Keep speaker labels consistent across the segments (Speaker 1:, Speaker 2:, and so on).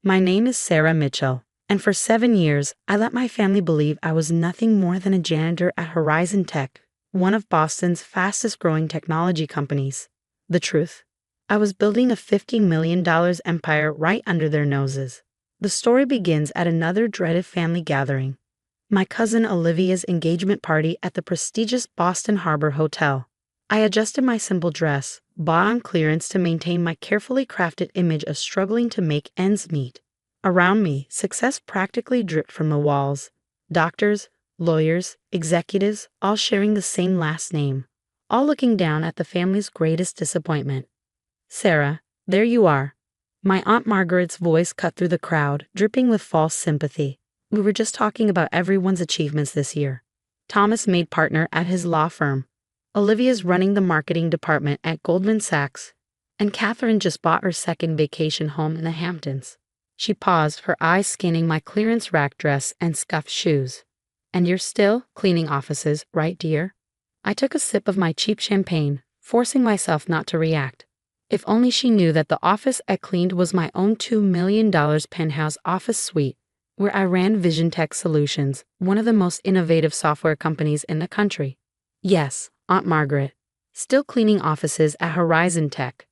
Speaker 1: My name is Sarah Mitchell, and for 7 years, I let my family believe I was nothing more than a janitor at Horizon Tech, one of Boston's fastest-growing technology companies. The truth? I was building a $50 million empire right under their noses. The story begins at another dreaded family gathering, my cousin Olivia's engagement party at the prestigious Boston Harbor Hotel. I adjusted my simple dress, bought on clearance to maintain my carefully crafted image of struggling to make ends meet. Around me, success practically dripped from the walls. Doctors, lawyers, executives, all sharing the same last name, all looking down at the family's greatest disappointment. Sarah, there you are. My Aunt Margaret's voice cut through the crowd, dripping with false sympathy. We were just talking about everyone's achievements this year. Thomas made partner at his law firm. Olivia's running the marketing department at Goldman Sachs. And Catherine just bought her second vacation home in the Hamptons. She paused, her eyes scanning my clearance rack dress and scuffed shoes. And you're still cleaning offices, right, dear? I took a sip of my cheap champagne, forcing myself not to react. If only she knew that the office I cleaned was my own $2 million penthouse office suite, where I ran Vision Tech Solutions, one of the most innovative software companies in the country. Yes, Aunt Margaret. Still cleaning offices at Horizon Tech.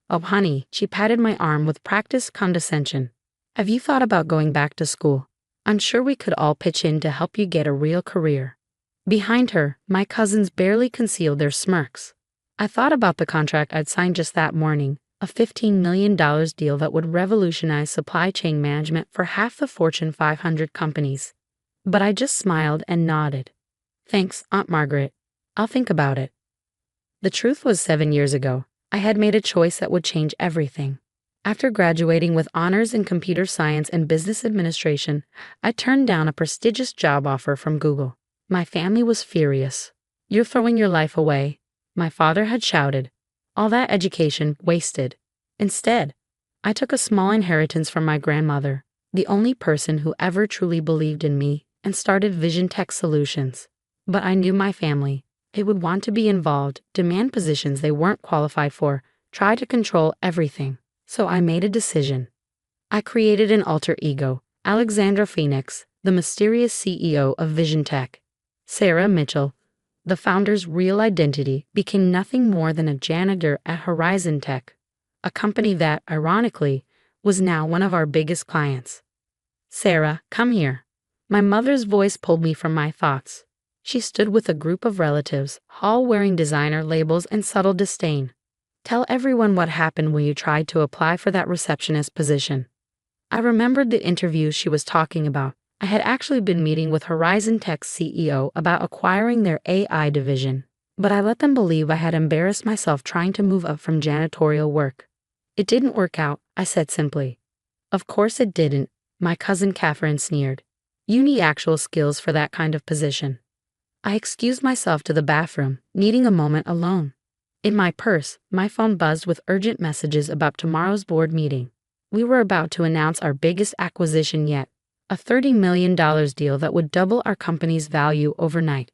Speaker 1: Oh, honey, she patted my arm with practiced condescension. Have you thought about going back to school? I'm sure we could all pitch in to help you get a real career. Behind her, my cousins barely concealed their smirks. I thought about the contract I'd signed just that morning, a $15 million deal that would revolutionize supply chain management for half the Fortune 500 companies. But I just smiled and nodded. Thanks, Aunt Margaret. I'll think about it. The truth was 7 years ago, I had made a choice that would change everything. After graduating with honors in computer science and business administration, I turned down a prestigious job offer from Google. My family was furious. You're throwing your life away, my father had shouted. All that education wasted. Instead, I took a small inheritance from my grandmother, the only person who ever truly believed in me, and started Vision Tech Solutions. But I knew my family. They would want to be involved, demand positions they weren't qualified for, try to control everything. So I made a decision. I created an alter ego, Alexandra Phoenix, the mysterious CEO of Vision Tech. Sarah Mitchell, the founder's real identity, became nothing more than a janitor at Horizon Tech, a company that, ironically, was now one of our biggest clients. Sarah, come here. My mother's voice pulled me from my thoughts. She stood with a group of relatives, all wearing designer labels and subtle disdain. Tell everyone what happened when you tried to apply for that receptionist position. I remembered the interview she was talking about. I had actually been meeting with Horizon Tech's CEO about acquiring their AI division, but I let them believe I had embarrassed myself trying to move up from janitorial work. It didn't work out, I said simply. Of course it didn't, my cousin Catherine sneered. You need actual skills for that kind of position. I excused myself to the bathroom, needing a moment alone. In my purse, my phone buzzed with urgent messages about tomorrow's board meeting. We were about to announce our biggest acquisition yet, a $30 million deal that would double our company's value overnight.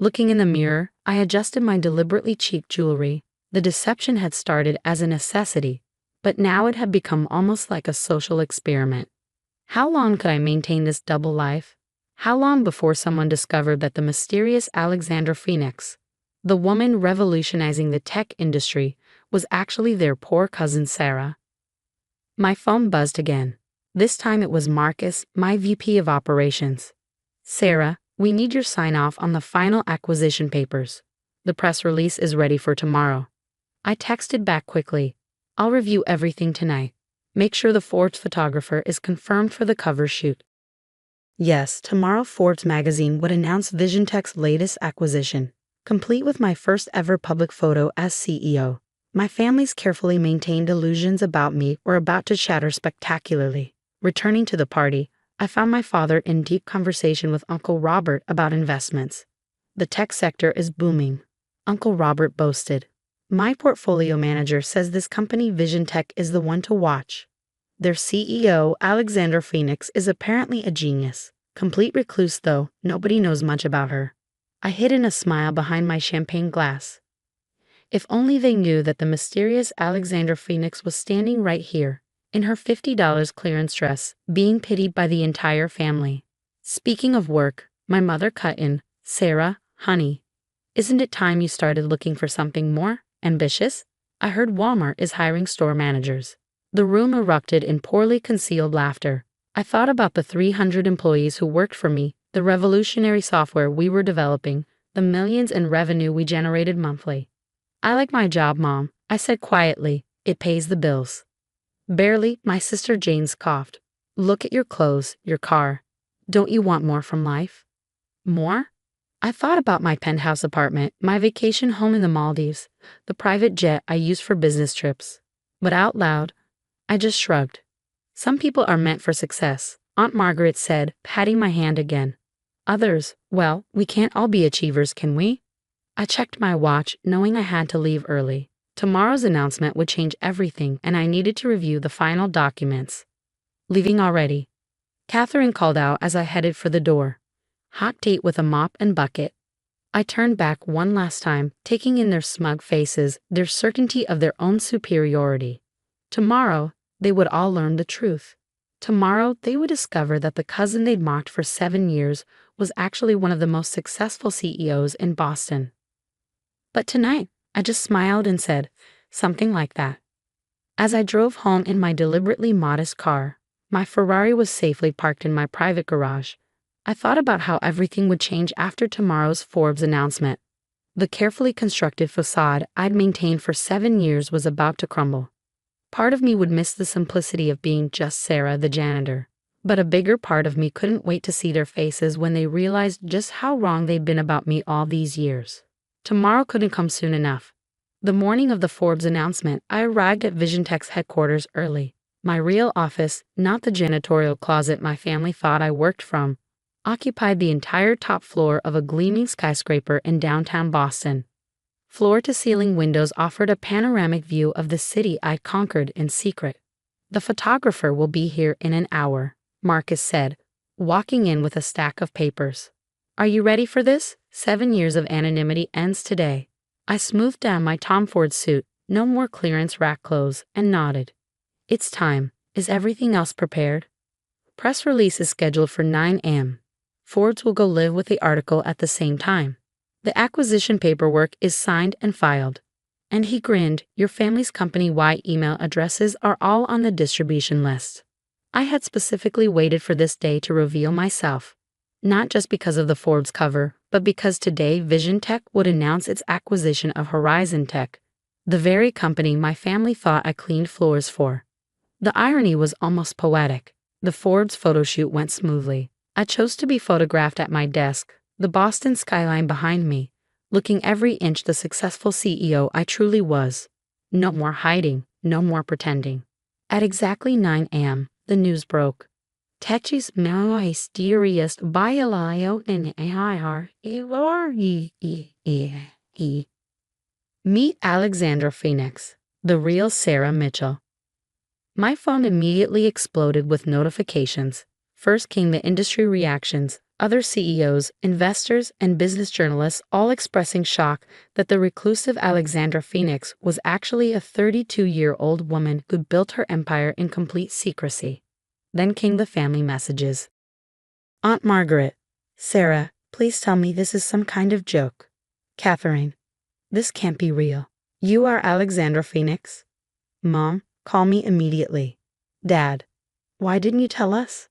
Speaker 1: Looking in the mirror, I adjusted my deliberately cheap jewelry. The deception had started as a necessity, but now it had become almost like a social experiment. How long could I maintain this double life? How long before someone discovered that the mysterious Alexandra Phoenix, the woman revolutionizing the tech industry, was actually their poor cousin Sarah? My phone buzzed again. This time it was Marcus, my VP of operations. Sarah, we need your sign-off on the final acquisition papers. The press release is ready for tomorrow. I texted back quickly. I'll review everything tonight. Make sure the Forbes photographer is confirmed for the cover shoot. Yes, tomorrow Forbes magazine would announce Vision Tech's latest acquisition, complete with my first ever public photo as CEO. My family's carefully maintained illusions about me were about to shatter spectacularly. Returning to the party, I found my father in deep conversation with Uncle Robert about investments. The tech sector is booming, Uncle Robert boasted. My portfolio manager says this company Vision Tech is the one to watch. Their CEO, Alexandra Phoenix, is apparently a genius. Complete recluse though, nobody knows much about her. I hid in a smile behind my champagne glass. If only they knew that the mysterious Alexandra Phoenix was standing right here, in her $50 clearance dress, being pitied by the entire family. Speaking of work, my mother cut in, "Sarah, honey, isn't it time you started looking for something more ambitious? I heard Walmart is hiring store managers." The room erupted in poorly concealed laughter. I thought about the 300 employees who worked for me, the revolutionary software we were developing, the millions in revenue we generated monthly. "I like my job, Mom," I said quietly. "It pays the bills." "Barely," my sister Jane coughed. "Look at your clothes, your car. Don't you want more from life?" More? I thought about my penthouse apartment, my vacation home in the Maldives, the private jet I used for business trips. But out loud, I just shrugged. "Some people are meant for success," Aunt Margaret said, patting my hand again. "Others, well, we can't all be achievers, can we?" I checked my watch, knowing I had to leave early. Tomorrow's announcement would change everything, and I needed to review the final documents. "Leaving already?" Catherine called out as I headed for the door. "Hot date with a mop and bucket." I turned back one last time, taking in their smug faces, their certainty of their own superiority. Tomorrow, they would all learn the truth. Tomorrow, they would discover that the cousin they'd mocked for 7 years was actually one of the most successful CEOs in Boston. But tonight, I just smiled and said, "Something like that." As I drove home in my deliberately modest car, my Ferrari was safely parked in my private garage. I thought about how everything would change after tomorrow's Forbes announcement. The carefully constructed facade I'd maintained for 7 years was about to crumble. Part of me would miss the simplicity of being just Sarah, the janitor. But a bigger part of me couldn't wait to see their faces when they realized just how wrong they'd been about me all these years. Tomorrow couldn't come soon enough. The morning of the Forbes announcement, I arrived at Vision Tech's headquarters early. My real office, not the janitorial closet my family thought I worked from, occupied the entire top floor of a gleaming skyscraper in downtown Boston. Floor-to-ceiling windows offered a panoramic view of the city I'd conquered in secret. "The photographer will be here in an hour," Marcus said, walking in with a stack of papers. "Are you ready for this? 7 years of anonymity ends today." I smoothed down my Tom Ford suit, no more clearance rack clothes, and nodded. "It's time. Is everything else prepared?" "Press release is scheduled for 9 a.m. Forbes will go live with the article at the same time. The acquisition paperwork is signed and filed." And he grinned. "Your family's company-wide email addresses are all on the distribution list." I had specifically waited for this day to reveal myself. Not just because of the Forbes cover, but because today Vision Tech would announce its acquisition of Horizon Tech, the very company my family thought I cleaned floors for. The irony was almost poetic. The Forbes photo shoot went smoothly. I chose to be photographed at my desk, the Boston skyline behind me, looking every inch the successful CEO I truly was. No more hiding, no more pretending. At exactly 9 a.m., the news broke. Tech's mysterious bio in Meet Alexandra Phoenix, the real Sarah Mitchell. My phone immediately exploded with notifications. First came the industry reactions, other CEOs, investors, and business journalists all expressing shock that the reclusive Alexandra Phoenix was actually a 32-year-old woman who built her empire in complete secrecy. Then came the family messages. Aunt Margaret, "Sarah, please tell me this is some kind of joke." Catherine, "This can't be real. You are Alexandra Phoenix?" Mom, "Call me immediately." Dad, "Why didn't you tell us?"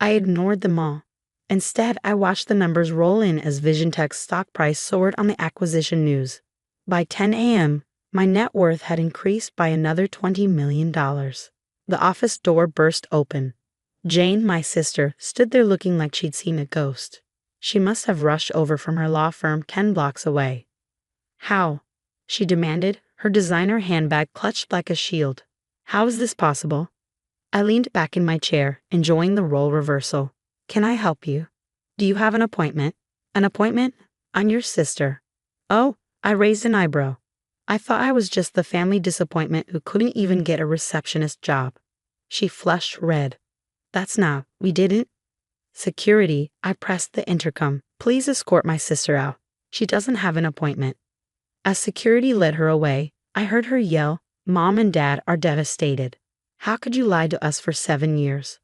Speaker 1: I ignored them all. Instead, I watched the numbers roll in as Vision Tech's stock price soared on the acquisition news. By 10 a.m., my net worth had increased by another $20 million. The office door burst open. Jane, my sister, stood there looking like she'd seen a ghost. She must have rushed over from her law firm 10 blocks away. "How?" she demanded, her designer handbag clutched like a shield. "How is this possible?" I leaned back in my chair, enjoying the role reversal. "Can I help you? Do you have an appointment?" "An appointment? I'm your sister." "Oh," I raised an eyebrow. I thought I was just the family disappointment who couldn't even get a receptionist job. She flushed red. "That's not, we didn't." "Security," I pressed the intercom. "Please escort my sister out. She doesn't have an appointment." As security led her away, I heard her yell, "Mom and Dad are devastated." How could you lie to us for 7 years?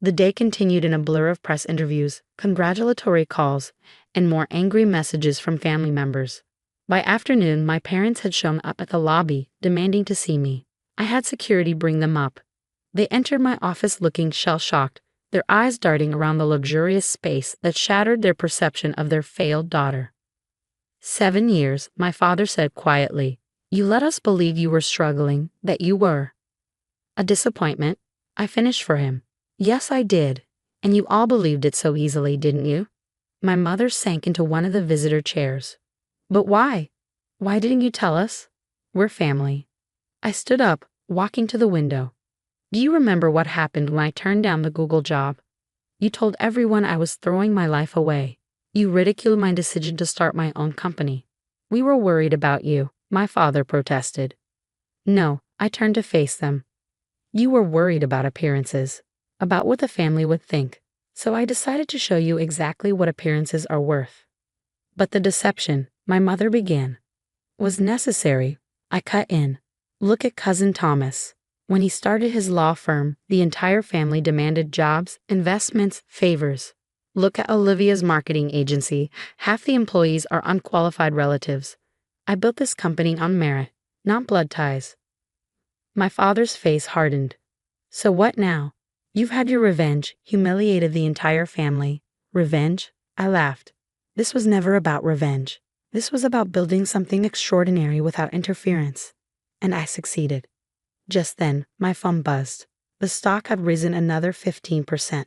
Speaker 1: The day continued in a blur of press interviews, congratulatory calls, and more angry messages from family members. By afternoon, my parents had shown up at the lobby, demanding to see me. I had security bring them up. They entered my office looking shell-shocked, their eyes darting around the luxurious space that shattered their perception of their failed daughter. 7 years, my father said quietly. You let us believe you were struggling, that you were. A disappointment, I finished for him. Yes, I did. And you all believed it so easily, didn't you? My mother sank into one of the visitor chairs. But why? Why didn't you tell us? We're family. I stood up, walking to the window. Do you remember what happened when I turned down the Google job? You told everyone I was throwing my life away. You ridiculed my decision to start my own company. We were worried about you, my father protested. No, I turned to face them. You were worried about appearances, about what the family would think, so I decided to show you exactly what appearances are worth. But the deception, my mother began, was necessary. I cut in. Look at cousin Thomas. When he started his law firm, the entire family demanded jobs, investments, favors. Look at Olivia's marketing agency. Half the employees are unqualified relatives. I built this company on merit, not blood ties. My father's face hardened. So what now? You've had your revenge, humiliated the entire family. Revenge? I laughed. This was never about revenge. This was about building something extraordinary without interference. And I succeeded. Just then, my phone buzzed. The stock had risen another 15%.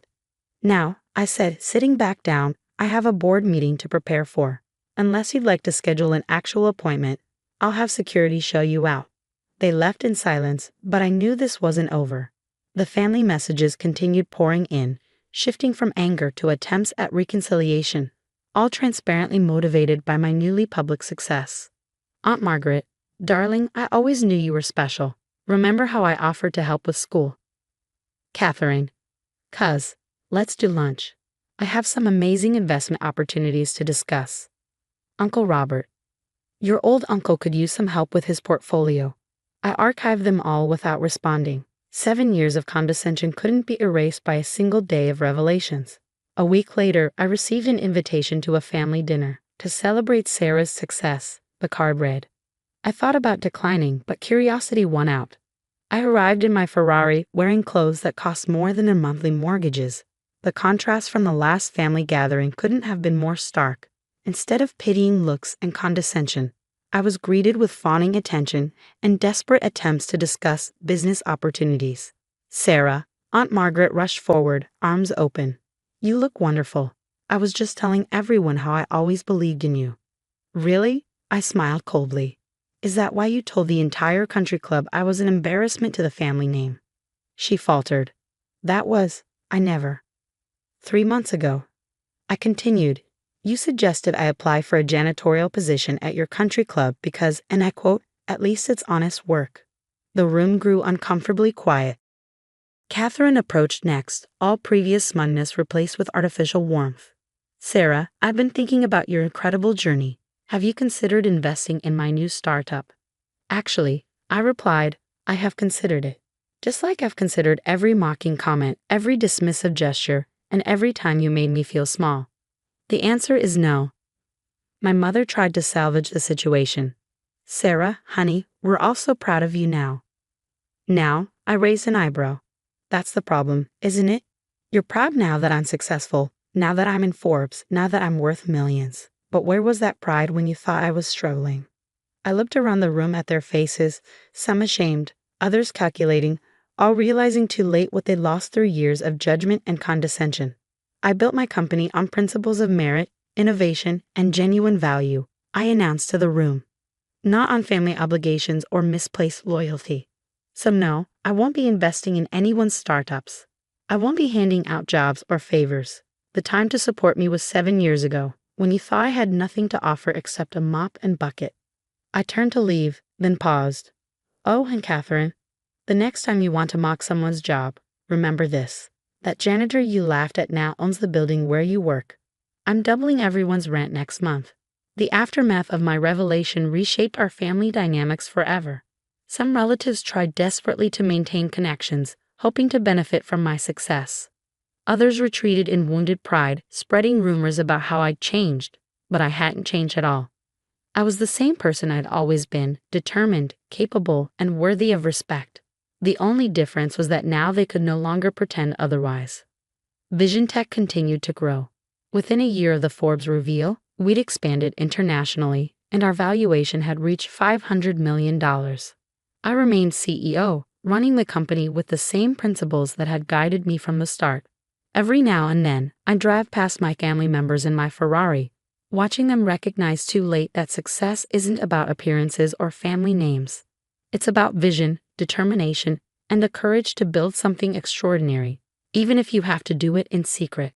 Speaker 1: Now, I said, sitting back down, I have a board meeting to prepare for. Unless you'd like to schedule an actual appointment, I'll have security show you out. They left in silence, but I knew this wasn't over. The family messages continued pouring in, shifting from anger to attempts at reconciliation, all transparently motivated by my newly public success. Aunt Margaret, darling, I always knew you were special. Remember how I offered to help with school? Catherine, cuz, let's do lunch. I have some amazing investment opportunities to discuss. Uncle Robert, your old uncle could use some help with his portfolio. I archived them all without responding. 7 years of condescension couldn't be erased by a single day of revelations. A week later, I received an invitation to a family dinner to celebrate Sarah's success. The card read. I thought about declining, but curiosity won out. I arrived in my Ferrari wearing clothes that cost more than their monthly mortgages. The contrast from the last family gathering couldn't have been more stark. Instead of pitying looks and condescension, I was greeted with fawning attention and desperate attempts to discuss business opportunities. Sarah, Aunt Margaret rushed forward, arms open. You look wonderful. I was just telling everyone how I always believed in you. Really? I smiled coldly. Is that why you told the entire country club I was an embarrassment to the family name? She faltered. I never. 3 months ago. I continued. You suggested I apply for a janitorial position at your country club because, and I quote, at least it's honest work. The room grew uncomfortably quiet. Catherine approached next, all previous smugness replaced with artificial warmth. Sarah, I've been thinking about your incredible journey. Have you considered investing in my new startup? Actually, I replied, I have considered it. Just like I've considered every mocking comment, every dismissive gesture, and every time you made me feel small. The answer is no. My mother tried to salvage the situation. Sarah, honey, we're all so proud of you now. Now, I raised an eyebrow. That's the problem, isn't it? You're proud now that I'm successful, now that I'm in Forbes, now that I'm worth millions. But where was that pride when you thought I was struggling? I looked around the room at their faces, some ashamed, others calculating, all realizing too late what they'd lost through years of judgment and condescension. I built my company on principles of merit, innovation, and genuine value, I announced to the room. Not on family obligations or misplaced loyalty. So no, I won't be investing in anyone's startups. I won't be handing out jobs or favors. The time to support me was 7 years ago, when you thought I had nothing to offer except a mop and bucket. I turned to leave, then paused. Oh, and Catherine, the next time you want to mock someone's job, remember this. That janitor you laughed at now owns the building where you work. I'm doubling everyone's rent next month. The aftermath of my revelation reshaped our family dynamics forever. Some relatives tried desperately to maintain connections, hoping to benefit from my success. Others retreated in wounded pride, spreading rumors about how I'd changed, but I hadn't changed at all. I was the same person I'd always been, determined, capable, and worthy of respect. The only difference was that now they could no longer pretend otherwise. Vision Tech continued to grow. Within a year of the Forbes reveal, we'd expanded internationally, and our valuation had reached $500 million. I remained CEO, running the company with the same principles that had guided me from the start. Every now and then, I drive past my family members in my Ferrari, watching them recognize too late that success isn't about appearances or family names. It's about vision, determination, and the courage to build something extraordinary, even if you have to do it in secret.